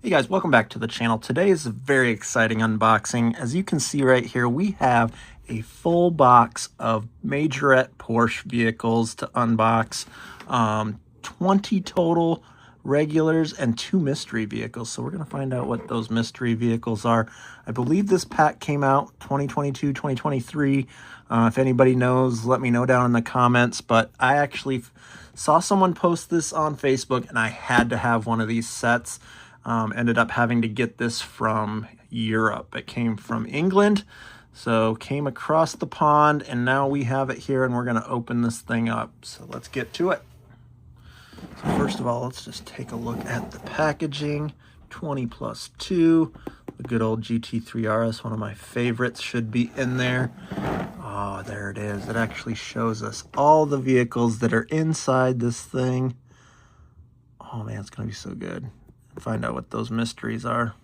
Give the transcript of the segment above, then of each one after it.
Hey guys, welcome back to the channel. Today is a very exciting unboxing. As you can see right here, we have a full box of Majorette Porsche vehicles to unbox. 20 total regulars and 2 mystery vehicles. So we're going to find out what those mystery vehicles are. I believe this pack came out 2022, 2023. If anybody knows, let me know down in the comments. But I actually saw someone post this on Facebook and I had to have one of these sets. Ended up having to get this from Europe. It came from England, so came across the pond, and now we have it here, and we're going to open this thing up. So let's get to it. So first of all, let's just take a look at the packaging. 20+2, the good old GT3 RS, one of my favorites, should be in there. Oh, there it is. It actually shows us all the vehicles that are inside this thing. Oh man, it's going to be so good. Find out what those mysteries are.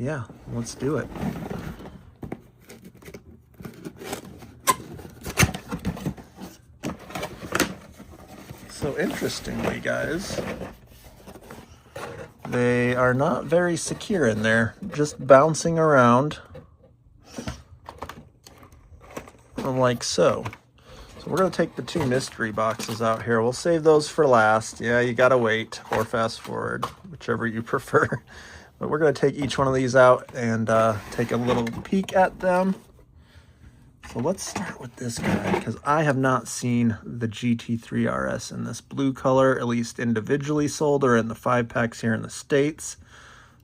Yeah, let's do it. So interestingly, guys, they are not very secure in there, just bouncing around like so. So we're going to take the 2 mystery boxes out here. We'll save those for last. Yeah, you got to wait or fast forward, whichever you prefer. But we're going to take each one of these out and take a little peek at them. So let's start with this guy, because I have not seen the GT3 RS in this blue color, at least individually sold or in the 5-packs here in the States.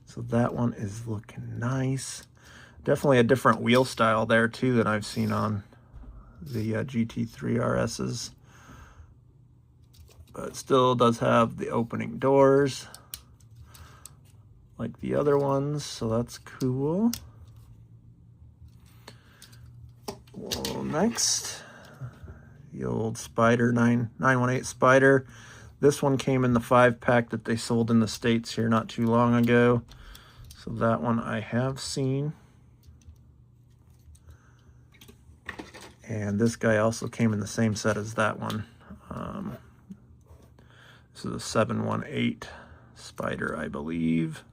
So that one is looking nice. Definitely a different wheel style there too than I've seen on the GT3 RSs, but it still does have the opening doors like the other ones, so that's cool. Well, next, the old Spider 918 Spider. This one came in the 5-pack that they sold in the States here not too long ago, so that one I have seen. And this guy also came in the same set as that one. This is a 718 Spider, I believe.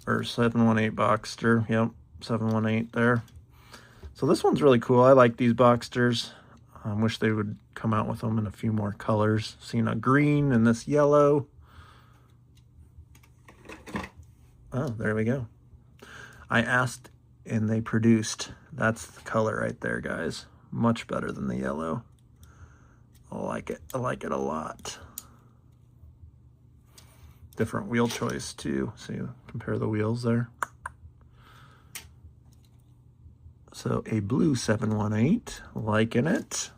Or 718 Boxster. Yep, 718 there. So this one's really cool. I like these Boxsters. I wish they would come out with them in a few more colors. Seen a green and this yellow. Oh, there we go. I asked and they produced. That's the color right there, guys. Much better than the yellow. I like it. I like it a lot. Different wheel choice too. So you compare the wheels there. So a blue 718, liking it.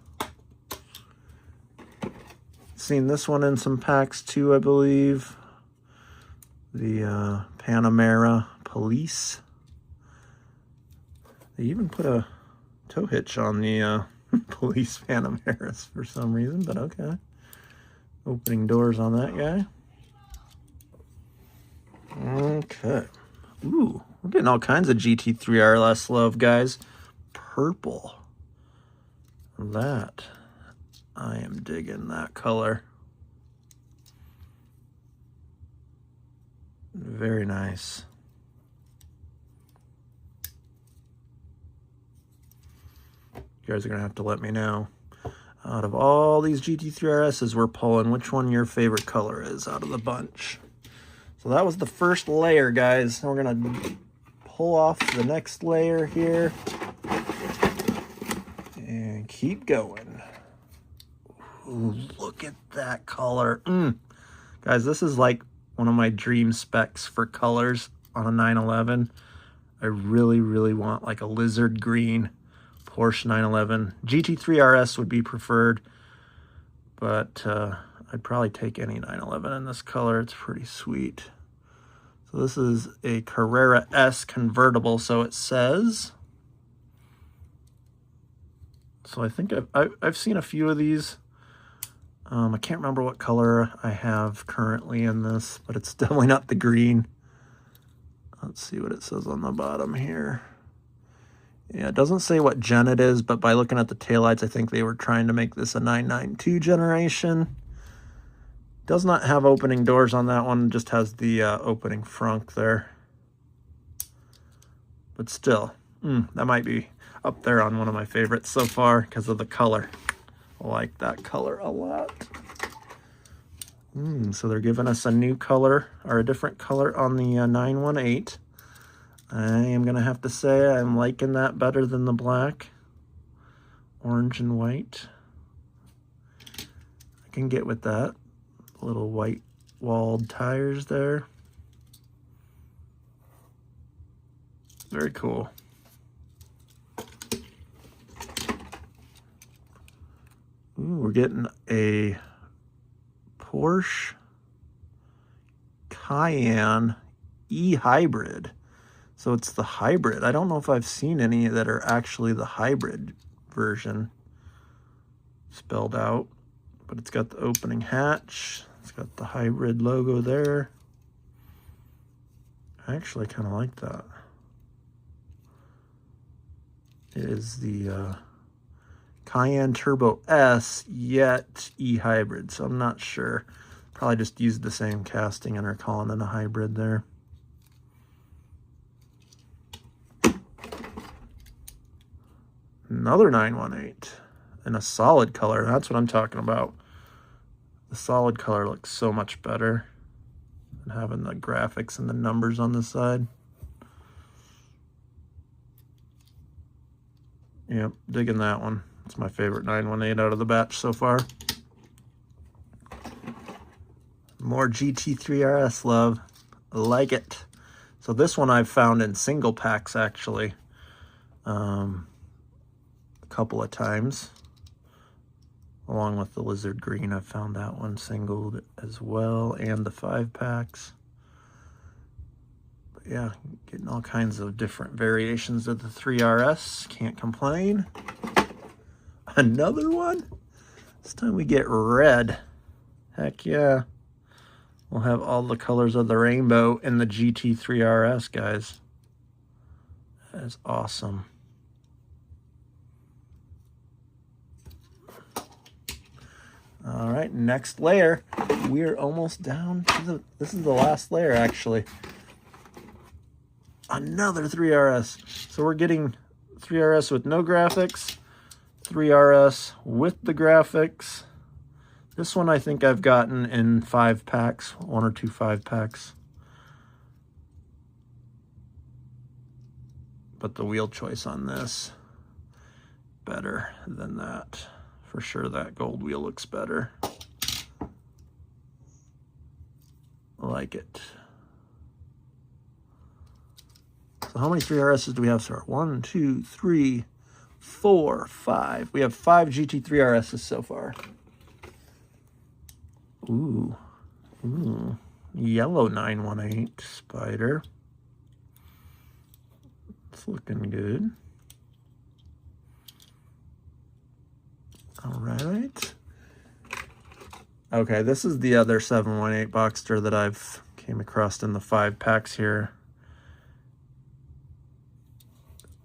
Seen this one in some packs too, I believe. The Panamera Police. They even put a tow hitch on the Police Panameras for some reason, but okay. Opening doors on that guy. Okay. Ooh, we're getting all kinds of GT3 RS love, guys. Purple. That. I am digging that color. Very nice. You guys are going to have to let me know, out of all these GT3 RSs we're pulling, which one your favorite color is out of the bunch. So that was the first layer, guys. We're going to pull off the next layer here and keep going. Ooh, look at that color. Guys, this is like one of my dream specs for colors on a 911. I really, really want like a lizard green Porsche 911. GT3 RS would be preferred, but I'd probably take any 911 in this color. It's pretty sweet. So this is a Carrera S convertible, so it says. So I think I've seen a few of these. I can't remember what color I have currently in this, but it's definitely not the green. Let's see what it says on the bottom here. Yeah, it doesn't say what gen it is, but by looking at the taillights, I think they were trying to make this a 992 generation. Does not have opening doors on that one, just has the opening frunk there. But still, that might be up there on one of my favorites so far because of the color. I like that color a lot. So they're giving us a new color, or a different color on the 918. I am going to have to say I'm liking that better than the black. Orange and white. I can get with that. Little white walled tires there. Very cool. We're getting a Porsche Cayenne e-hybrid. So it's the hybrid. I don't know if I've seen any that are actually the hybrid version spelled out, but it's got the opening hatch. It's got the hybrid logo there. I actually kind of like that. It is the Cayenne Turbo S, yet e-hybrid, so I'm not sure. Probably just used the same casting and are calling it a hybrid there. Another 918 in a solid color. That's what I'm talking about. The solid color looks so much better than having the graphics and the numbers on the side. Yep, digging that one. It's my favorite 918 out of the batch so far. More GT3 RS love. I like it. So this one I've found in single packs actually. A couple of times. Along with the lizard green, I found that one singled as well, and the 5-packs. But yeah, getting all kinds of different variations of the 3RS. Can't complain. Another one? This time we get red. Heck yeah. We'll have all the colors of the rainbow in the GT3RS, guys. That is awesome. All right, next layer. We're almost down to this is the last layer, actually. Another 3RS. So we're getting 3RS with no graphics, 3RS with the graphics. This one I think I've gotten in 5-packs, 1 or 2 5-packs. But the wheel choice on this, better than that. For sure that gold wheel looks better. I like it. So how many 3RSs do we have, sir? 1, 2, 3, 4, 5. We have 5 GT3RSs so far. Ooh. Yellow 918 Spider. It's looking good. All right. Okay, this is the other 718 Boxster that I've came across in the 5-packs here.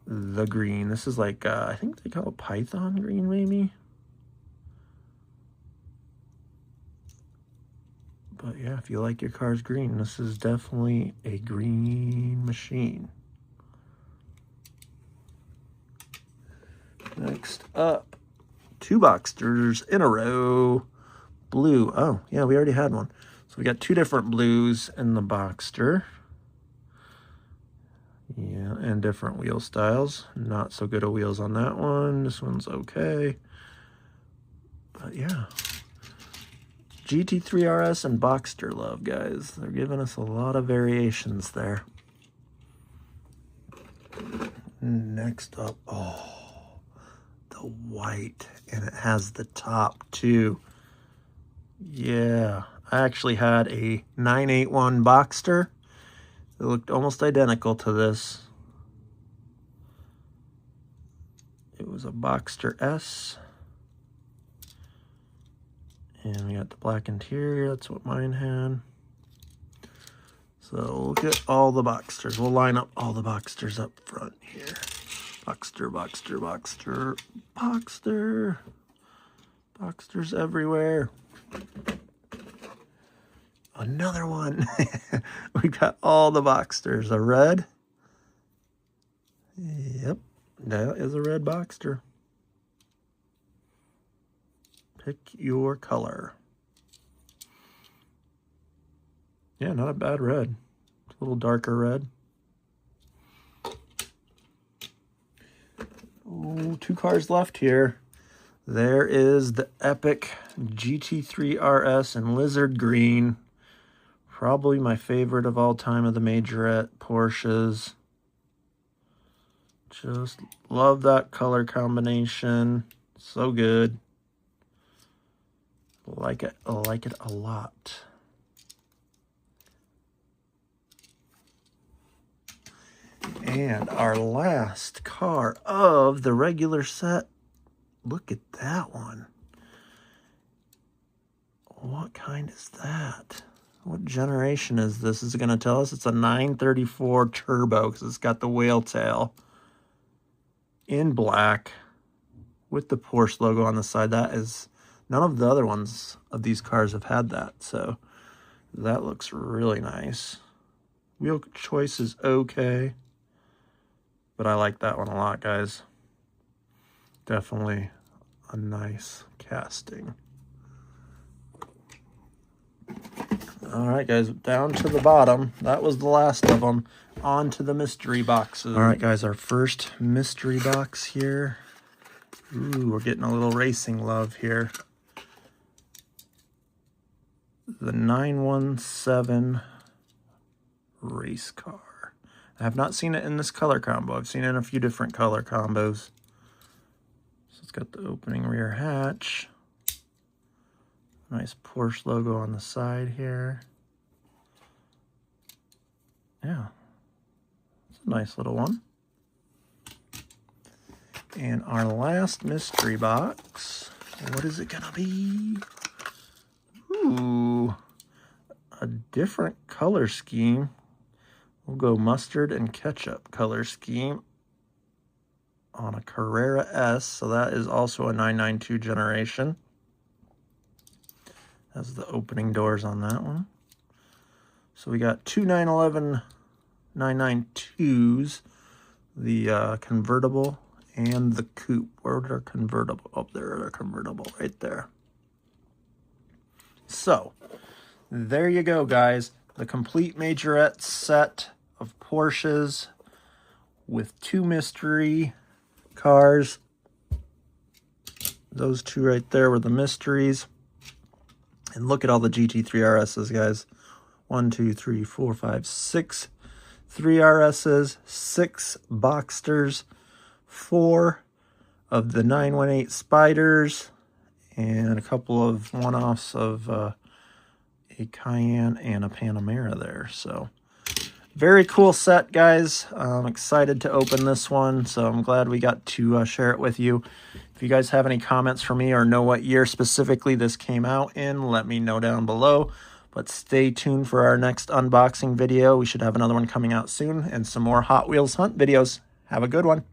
The green. This is like, I think they call it Python green, maybe. But yeah, if you like your cars green, this is definitely a green machine. Next up, 2 Boxsters in a row. Blue. Oh, yeah, we already had one. So we got 2 different blues in the Boxster. Yeah, and different wheel styles. Not so good of wheels on that one. This one's okay. But yeah. GT3RS and Boxster love, guys. They're giving us a lot of variations there. Next up, oh, the white, and it has the top too. Yeah, I actually had a 981 Boxster. It looked almost identical to this. It was a Boxster S. And we got the black interior, that's what mine had. So look at all the Boxsters. We'll line up all the Boxsters up front here. Boxster, Boxster, Boxster, Boxster. Boxsters everywhere. another one. We got all the Boxsters. A red. Yep, that is a red Boxster. Pick your color. Yeah, not a bad red. It's a little darker red. Ooh, 2 cars left here. There is the epic GT3 RS in Lizard Green. Probably my favorite of all time of the Majorette Porsches. Just love that color combination. So good. I like it a lot. And our last car of the regular set. Look at that one. What kind is that? What generation is this? Is it going to tell us? It's a 934 Turbo because it's got the whale tail in black with the Porsche logo on the side. That is, none of the other ones of these cars have had that. So that looks really nice. Wheel choice is okay. But I like that one a lot, guys. Definitely a nice casting. All right, guys, down to the bottom. That was the last of them. On to the mystery boxes. All right, guys, our first mystery box here. Ooh, we're getting a little racing love here. The 917 race car. I have not seen it in this color combo. I've seen it in a few different color combos. So it's got the opening rear hatch. Nice Porsche logo on the side here. Yeah, it's a nice little one. And our last mystery box, what is it gonna be? Ooh, a different color scheme. We'll go mustard and ketchup color scheme on a Carrera S. So that is also a 992 generation. Has the opening doors on that one. So we got 2 911 992s, the convertible and the coupe. Where's our convertible? Oh, there's our convertible right there. So there you go, guys. The complete Majorette set of Porsches with 2 mystery cars. Those 2 right there were the mysteries. And look at all the GT3 RSs, guys. 1, 2, 3, 4, 5, 6 3 RSs, 6 Boxsters, 4 of the 918 Spiders, and a couple of one-offs of a Cayenne and a Panamera there. So very cool set, guys. I'm excited to open this one, so I'm glad we got to share it with you. If you guys have any comments for me or know what year specifically this came out in, let me know down below. But stay tuned for our next unboxing video. We should have another one coming out soon and some more Hot Wheels hunt videos. Have a good one.